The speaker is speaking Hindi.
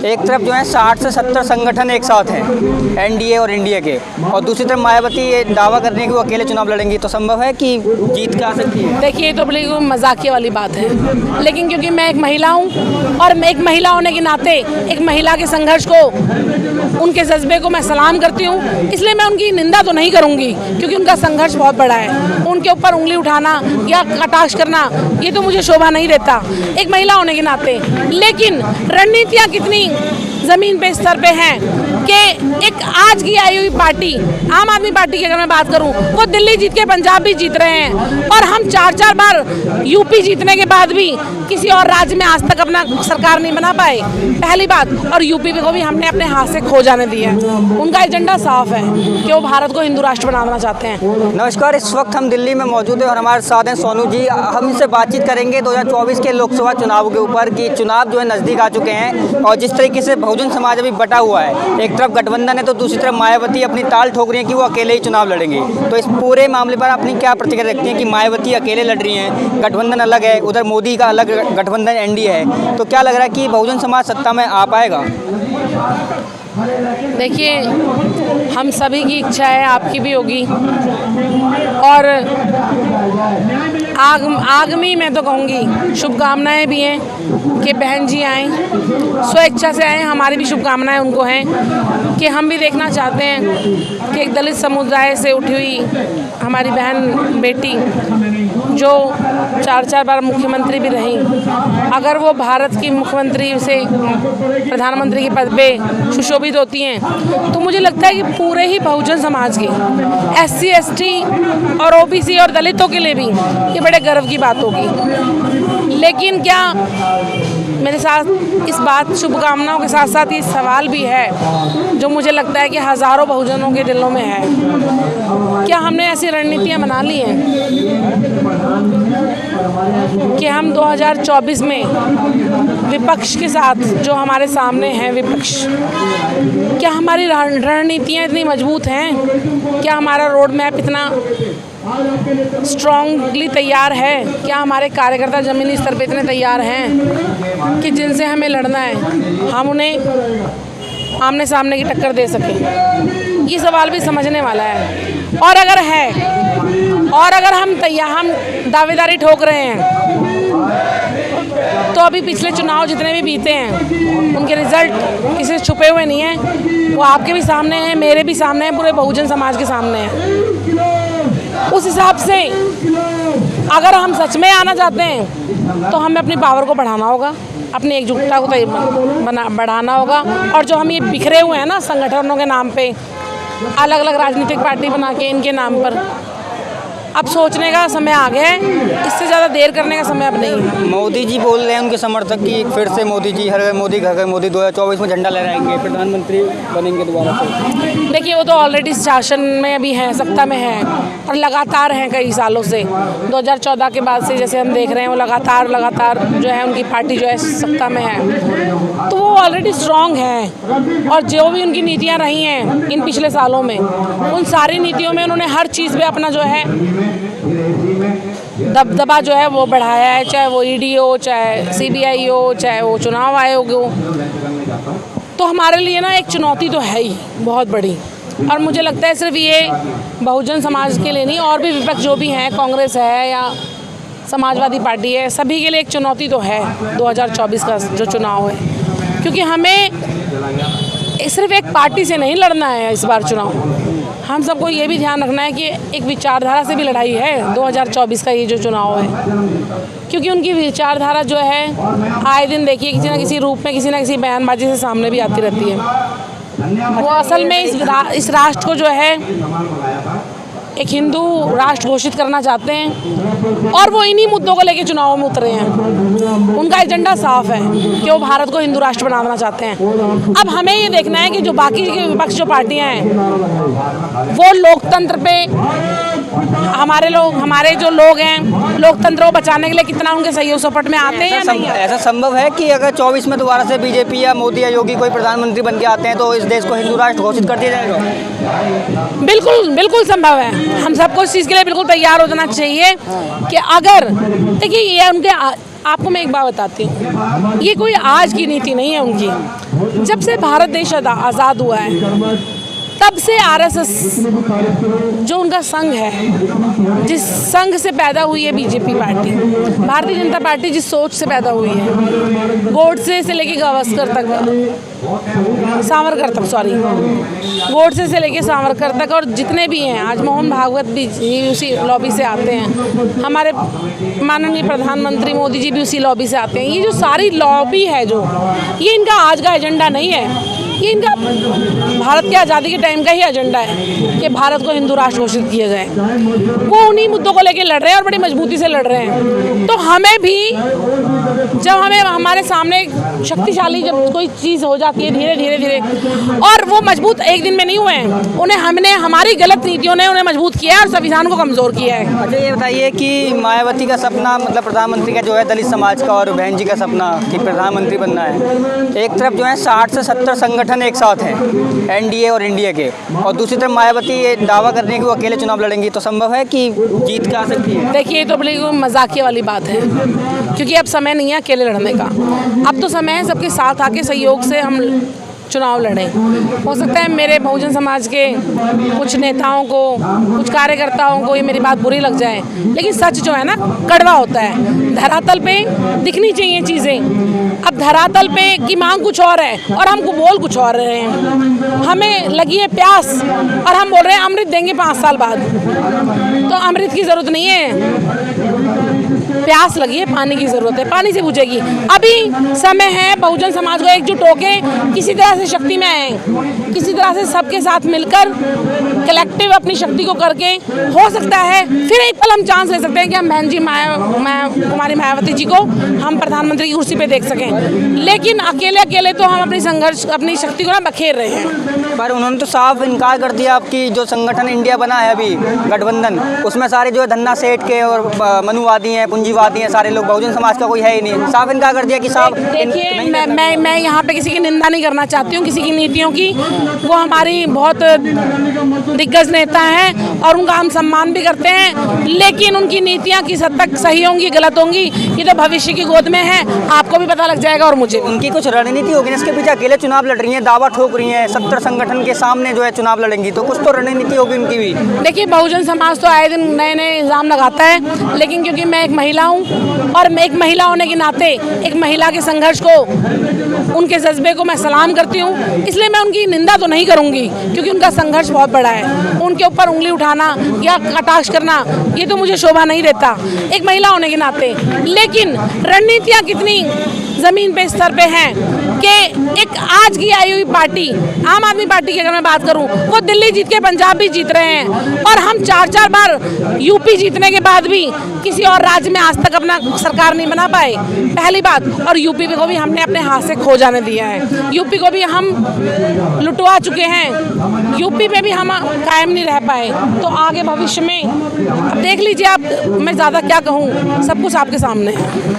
एक तरफ जो है 60 से 70 संगठन एक साथ हैं एनडीए और इंडिया के, और दूसरी तरफ मायावती ये दावा कर रही है कि वो अकेले चुनाव लड़ेंगी, तो संभव है कि जीत आ सकती है? देखिए, तो बड़ी मजाकिया वाली बात है, लेकिन क्योंकि मैं एक महिला हूँ और मैं एक महिला होने के नाते एक महिला के संघर्ष को, उनके जज्बे को मैं सलाम करती हूँ, इसलिए मैं उनकी निंदा तो नहीं करूँगी क्योंकि उनका संघर्ष बहुत बड़ा है। उनके ऊपर उंगली उठाना या कटाक्ष करना ये तो मुझे शोभा नहीं देता एक महिला होने के नाते। लेकिन रणनीतियाँ कितनी ज़मीन पे स्तर पे हैं कि एक आज की आई हुई पार्टी, आम आदमी पार्टी की अगर मैं बात करूं, वो दिल्ली जीत के पंजाब भी जीत रहे हैं और हम 4-4 बार यूपी जीतने के बाद भी किसी और राज्य में आज तक अपना सरकार नहीं बना पाए, पहली बात। और यूपी को भी हमने अपने हाथ से खो जाने दिया है। उनका एजेंडा साफ है कि वो भारत को हिंदू राष्ट्र बनाना चाहते हैं। नमस्कार, इस वक्त हम दिल्ली में मौजूद हैं और हमारे साथ हैं सोनू जी। हम इनसे बातचीत करेंगे 2024 के लोकसभा चुनाव के ऊपर कि चुनाव जो है नज़दीक आ चुके हैं और जिस तरीके से बहुजन समाज अभी बटा हुआ है, एक तरफ गठबंधन है तो दूसरी तरफ मायावती अपनी ताल ठोक रही है कि वो अकेले ही चुनाव लड़ेंगे। तो इस पूरे मामले पर अपनी क्या प्रतिक्रिया रखती हैं कि मायावती अकेले लड़ रही हैं, गठबंधन अलग है, उधर मोदी का अलग गठबंधन एनडीए है, तो क्या लग रहा है कि बहुजन समाज सत्ता में आ पाएगा? देखिए, हम सभी की इच्छा है, आपकी भी होगी, और आगमी मैं तो कहूँगी शुभकामनाएं भी हैं कि बहन जी आएँ, स्वेच्छा से आएँ। हमारी भी शुभकामनाएं उनको हैं कि हम भी देखना चाहते हैं कि एक दलित समुदाय से उठी हुई हमारी बहन बेटी जो 4-4 बार मुख्यमंत्री भी रही, अगर वो भारत की मुख्यमंत्री से प्रधानमंत्री के पद पे सुशोभित होती हैं, तो मुझे लगता है कि पूरे ही बहुजन समाज के SC ST और OBC और दलितों के लिए भी ये बड़े गर्व की बात होगी। लेकिन क्या मेरे साथ इस बात शुभकामनाओं के साथ साथ ये सवाल भी है जो मुझे लगता है कि हज़ारों बहुजनों के दिलों में है, क्या हमने ऐसी रणनीतियाँ बना ली हैं कि हम 2024 में विपक्ष के साथ जो हमारे सामने हैं विपक्ष, क्या हमारी रणनीतियाँ इतनी मजबूत हैं? क्या हमारा रोड मैप इतना स्ट्रॉन्गली तैयार है? क्या हमारे कार्यकर्ता ज़मीनी स्तर पे इतने तैयार हैं कि जिनसे हमें लड़ना है हम उन्हें आमने सामने की टक्कर दे सकें? ये सवाल भी समझने वाला है। और अगर है, और अगर हम दावेदारी ठोक रहे हैं, तो अभी पिछले चुनाव जितने भी बीते हैं उनके रिजल्ट किसी से छुपे हुए नहीं हैं, वो आपके भी सामने हैं, मेरे भी सामने हैं, पूरे बहुजन समाज के सामने हैं। उस हिसाब से अगर हम सच में आना चाहते हैं तो हमें अपनी पावर को बढ़ाना होगा, अपनी एकजुटता को बढ़ाना होगा। और जो हम ये बिखरे हुए हैं ना संगठनों के नाम पे, अलग अलग राजनीतिक पार्टी बना के इनके नाम पर, अब सोचने का समय आ गया है, इससे ज़्यादा देर करने का समय अब नहीं है। मोदी जी बोल रहे हैं उनके समर्थक कि फिर से मोदी जी, हर घर मोदी घर घर मोदी, 2024 में झंडा लहराएंगे, प्रधानमंत्री बनेंगे दोबारा से। देखिए, वो तो ऑलरेडी शासन में भी हैं, सत्ता में हैं और लगातार हैं कई सालों से। 2014 के बाद से जैसे हम देख रहे हैं वो लगातार जो है उनकी पार्टी जो है सत्ता में है, तो वो ऑलरेडी स्ट्रॉन्ग हैं। और जो भी उनकी नीतियाँ रही हैं इन पिछले सालों में, उन सारी नीतियों में उन्होंने हर चीज़ पे अपना जो है दबदबा जो है वो बढ़ाया है, चाहे वो ED हो, चाहे CBI हो, चाहे वो चुनाव आयोग हो। तो हमारे लिए ना एक चुनौती तो है ही बहुत बड़ी, और मुझे लगता है सिर्फ ये बहुजन समाज के लिए नहीं, और भी विपक्ष जो भी हैं, कांग्रेस है या समाजवादी पार्टी है, सभी के लिए एक चुनौती तो है 2024 का जो चुनाव है। क्योंकि हमें सिर्फ एक पार्टी से नहीं लड़ना है इस बार चुनाव, हम सबको ये भी ध्यान रखना है कि एक विचारधारा से भी लड़ाई है 2024 का ये जो चुनाव है। क्योंकि उनकी विचारधारा जो है आए दिन देखिए किसी न किसी रूप में, किसी न किसी बयानबाजी से सामने भी आती रहती है। वो असल में इस राष्ट्र को जो है एक हिंदू राष्ट्र घोषित करना चाहते हैं, और वो इन्हीं मुद्दों को लेकर चुनावों में उतरे हैं। उनका एजेंडा साफ है कि वो भारत को हिंदू राष्ट्र बनाना चाहते हैं। अब हमें ये देखना है कि जो बाकी के विपक्ष जो पार्टियां हैं वो लोकतंत्र पे, हमारे जो लोग हैं लोकतंत्र को बचाने के लिए कितना उनके सहयोग सपोर्ट में आते हैं या नहीं? ऐसा संभव है कि अगर 24 में दोबारा से BJP या मोदी या योगी कोई प्रधानमंत्री बन के आते हैं तो इस देश को हिंदू राष्ट्र घोषित कर दिया जाएगा? बिल्कुल बिल्कुल संभव है। हम सबको इस चीज़ के लिए बिल्कुल तैयार हो जाना चाहिए कि अगर देखिए ये उनके, आपको मैं एक बात बताती हूँ, ये कोई आज की नीति नहीं है उनकी। जब से भारत देश आज़ाद हुआ है तब से आरएसएस जो उनका संघ है, जिस संघ से पैदा हुई है BJP party, Bharatiya Janata party जिस सोच से पैदा हुई है, गोडसे से लेके गावस्कर तक, गोडसे से लेके सावरकर तक, और जितने भी हैं, आज मोहन भागवत भी उसी लॉबी से आते हैं, हमारे माननीय प्रधानमंत्री मोदी जी भी उसी लॉबी से आते हैं। ये जो सारी लॉबी है जो, ये इनका आज का एजेंडा नहीं है, ये इनका भारत के आज़ादी के टाइम का ही एजेंडा है कि भारत को हिंदू राष्ट्र घोषित किया जाए। वो उन्हीं मुद्दों को लेके लड़ रहे हैं और बड़ी मजबूती से लड़ रहे हैं। तो हमें भी, जब हमें हमारे सामने शक्तिशाली जब कोई चीज़ हो जाती है धीरे धीरे, और वो मजबूत एक दिन में नहीं हुए हैं, उन्हें हमने, हमारी गलत नीतियों ने उन्हें मजबूत किया है और संविधान को कमज़ोर किया है। अच्छा, ये बताइए कि मायावती का सपना, मतलब प्रधानमंत्री का जो है दलित समाज का, और बहन जी का सपना कि प्रधानमंत्री बनना है, एक तरफ जो है 60 से 70 संगठन एक साथ हैं, एनडीए और इंडिया के, और दूसरी तरफ मायावती ये दावा कर रही है कि वो अकेले चुनाव लड़ेंगी, तो संभव है कि जीत का आ सकती है? देखिए, ये तो बड़ी मजाकिया वाली बात है, क्योंकि अब समय नहीं है अकेले लड़ने का। अब तो समय है सबके साथ आके सहयोग से हम चुनाव लड़ें। हो सकता है मेरे बहुजन समाज के कुछ नेताओं को, कुछ कार्यकर्ताओं को ये मेरी बात बुरी लग जाए, लेकिन सच जो है ना कड़वा होता है। धरातल पे दिखनी चाहिए चीज़ें। अब धरातल पे की मांग कुछ और है और हम बोल कुछ और रहे हैं। हमें लगी है प्यास और हम बोल रहे हैं अमृत देंगे 5 साल बाद। तो अमृत की ज़रूरत नहीं है, प्यास लगी है, पानी की ज़रूरत है, पानी से बुझेगी। अभी समय है बहुजन समाज को एकजुट होके किसी तरह से शक्ति में आए, किसी तरह से सबके साथ मिलकर कलेक्टिव अपनी शक्ति को करके, हो सकता है फिर एक पल हम चांस ले सकते हैं कि हम बहन जी कुमारी मायावती जी को हम प्रधानमंत्री की कुर्सी पे देख सकें। लेकिन अकेले तो हम अपनी शक्ति को ना बखेर रहे हैं। पर उन्होंने तो साफ इनकार कर दिया, आपकी जो संगठन इंडिया बना है अभी गठबंधन, उसमें सारे जो है धन्ना सेठ के और मनुवादी हैं, पूंजीवादी हैं, सारे लोग, बहुजन समाज का कोई है ही नहीं। साफ इनकार कर दिया कि साफ। देखिए, मैं यहाँ पे किसी की निंदा नहीं करना चाहती हूँ, किसी की नीतियों की। वो हमारी बहुत दिग्गज नेता हैं और उनका हम सम्मान भी करते हैं, लेकिन उनकी नीतियाँ किस हद तक सही होंगी गलत होंगी ये तो भविष्य की गोद में है, आपको भी पता लग जाएगा और मुझे। उनकी कुछ रणनीति होगी ना, इसके पीछे अकेले चुनाव लड़ रही हैं, दावा ठोक रही हैं, 70 संगठन के सामने जो है चुनाव लड़ेंगी, तो कुछ तो रणनीति होगी उनकी भी। देखिए, बहुजन समाज तो आए दिन नए नए इल्ज़ाम लगाता है, लेकिन क्योंकि मैं एक महिला हूँ और मैं एक महिला होने के नाते एक महिला के संघर्ष को, उनके जज्बे को मैं सलाम करती हूँ, इसलिए मैं उनकी निंदा तो नहीं करूँगी, क्योंकि उनका संघर्ष बहुत बड़ा है। उनके ऊपर उंगली उठाना या कटाक्ष करना ये तो मुझे शोभा नहीं देता एक महिला होने के नाते। लेकिन रणनीतियाँ कितनी ज़मीन पे स्तर पे हैं कि एक आज की आई हुई पार्टी, आम आदमी पार्टी की अगर मैं बात करूं, वो दिल्ली जीत के पंजाब भी जीत रहे हैं, और हम 4-4 बार यूपी जीतने के बाद भी किसी और राज्य में आज तक अपना सरकार नहीं बना पाए, पहली बात। और यूपी को भी हमने अपने हाथ से खो जाने दिया है, यूपी को भी हम लुटवा चुके हैं, यूपी पे भी हम कायम नहीं रह पाए। तो आगे भविष्य में अब देख लीजिए आप, मैं ज़्यादा क्या कहूँ, सब कुछ आपके सामने है।